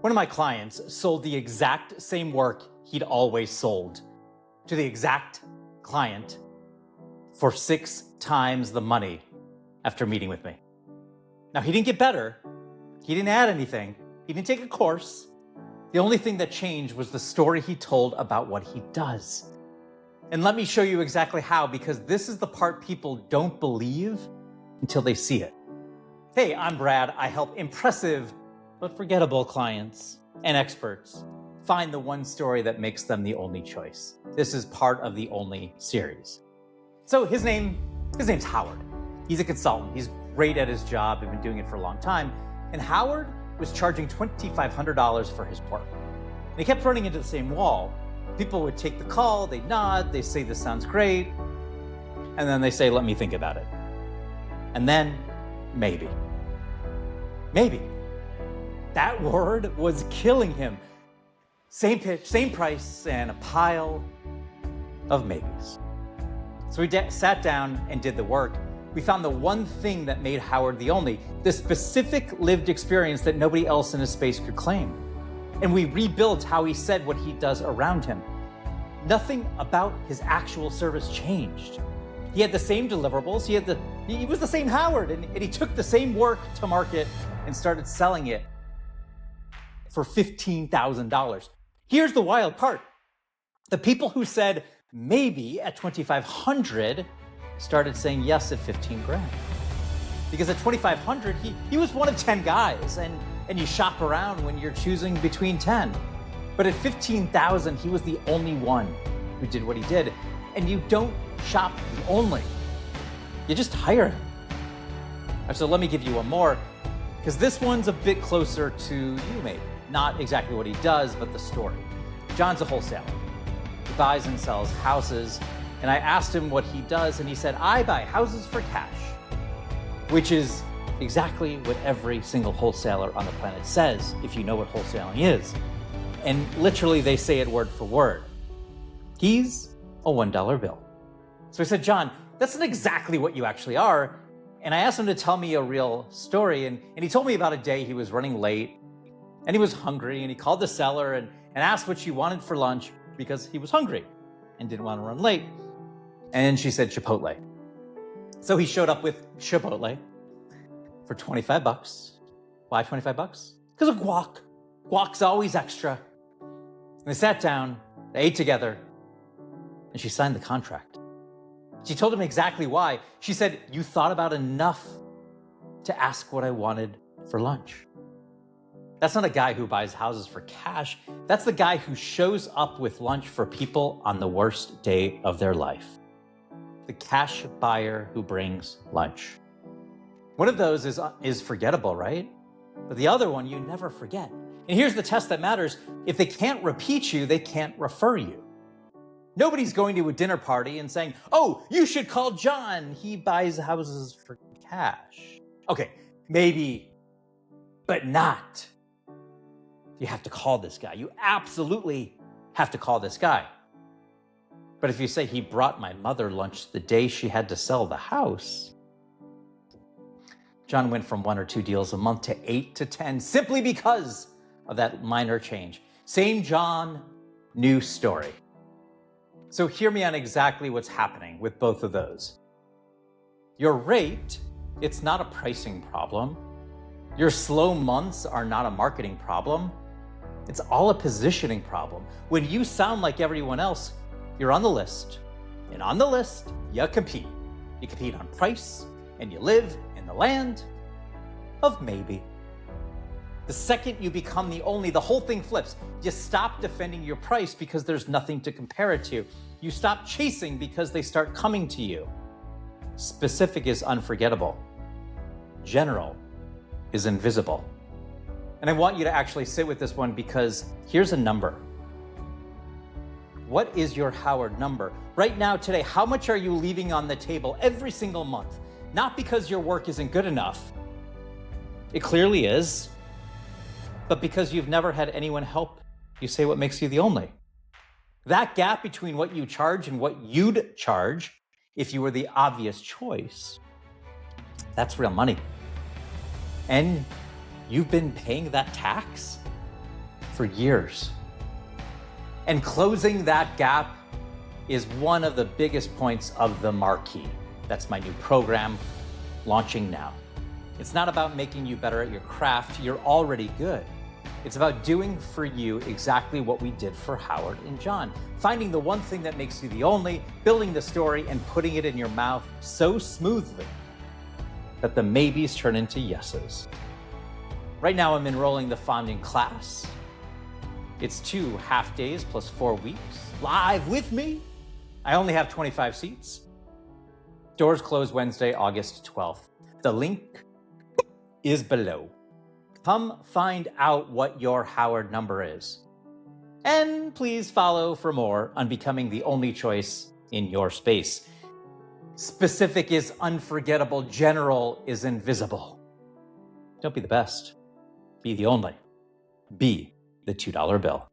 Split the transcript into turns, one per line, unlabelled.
One of my clients sold the exact same work he'd always sold to the exact client for 6 times the money after meeting with me. Now, he didn't get better. He didn't add anything. He didn't take a course. The only thing that changed was the story he told about what he does. And let me show you exactly how, because this is the part people don't believe until they see it. Hey, I'm Brad. I help impressive but forgettable clients and experts find the one story that makes them the only choice. This is part of the Only series. So his name's Howard. He's a consultant. He's great at his job. He's been doing it for a long time. And Howard was charging $2,500 for his work. And he kept running into the same wall. People would take the call, they nod, they say, this sounds great. And then they say, let me think about it. And then, maybe. Maybe. That word was killing him. Same pitch, same price, and a pile of maybes. So we sat down and did the work. We found the one thing that made Howard the only, the specific lived experience that nobody else in his space could claim. And we rebuilt how he said what he does around him. Nothing about his actual service changed. He had the same deliverables, he was the same Howard, and he took the same work to market and started selling it for $15,000. Here's the wild part. The people who said maybe at $2,500 started saying yes at 15 grand. Because at $2,500, he was one of 10 guys, and you shop around when you're choosing between 10. But at 15,000, he was the only one who did what he did. And you don't shop the only, you just hire him. So let me give you one more, because this one's a bit closer to you maybe. Not exactly what he does, but the story. John's a wholesaler. He buys and sells houses. And I asked him what he does, and he said, I buy houses for cash, which is exactly what every single wholesaler on the planet says, if you know what wholesaling is. And literally, they say it word for word. He's a $1 bill. So I said, John, that's not exactly what you actually are. And I asked him to tell me a real story. And he told me about a day he was running late, and he was hungry, and he called the seller and asked what she wanted for lunch because he was hungry and didn't want to run late. And she said Chipotle. So he showed up with Chipotle for $25. Why $25? Because of guac. Guac's always extra. And they sat down, they ate together, and she signed the contract. She told him exactly why. She said, you thought about enough to ask what I wanted for lunch. That's not a guy who buys houses for cash. That's the guy who shows up with lunch for people on the worst day of their life. The cash buyer who brings lunch. One of those is forgettable, right? But the other one you never forget. And here's the test that matters. If they can't repeat you, they can't refer you. Nobody's going to a dinner party and saying, oh, you should call John. He buys houses for cash. Okay, maybe, but not. You have to call this guy. You absolutely have to call this guy. But if you say he brought my mother lunch the day she had to sell the house, John went from 1 or 2 deals a month to 8 to 10 simply because of that minor change. Same John, new story. So hear me on exactly what's happening with both of those. Your rate, it's not a pricing problem. Your slow months are not a marketing problem. It's all a positioning problem. When you sound like everyone else, you're on the list. And on the list, you compete. You compete on price, and you live in the land of maybe. The second you become the only, the whole thing flips. You stop defending your price because there's nothing to compare it to. You stop chasing because they start coming to you. Specific is unforgettable. General is invisible. And I want you to actually sit with this one, because here's a number. What is your Howard number? Right now, today, how much are you leaving on the table every single month? Not because your work isn't good enough. It clearly is. But because you've never had anyone help you say what makes you the only. That gap between what you charge and what you'd charge if you were the obvious choice, that's real money. And you've been paying that tax for years. And closing that gap is one of the biggest points of the Marquee. That's my new program launching now. It's not about making you better at your craft. You're already good. It's about doing for you exactly what we did for Howard and John. Finding the one thing that makes you the only, building the story and putting it in your mouth so smoothly that the maybes turn into yeses. Right now I'm enrolling the founding class. It's 2 half days plus 4 weeks, live with me. I only have 25 seats. Doors close Wednesday, August 12th. The link is below. Come find out what your Howard number is. And please follow for more on becoming the only choice in your space. Specific is unforgettable. General is invisible. Don't be the best. Be the only. Be the $2 bill.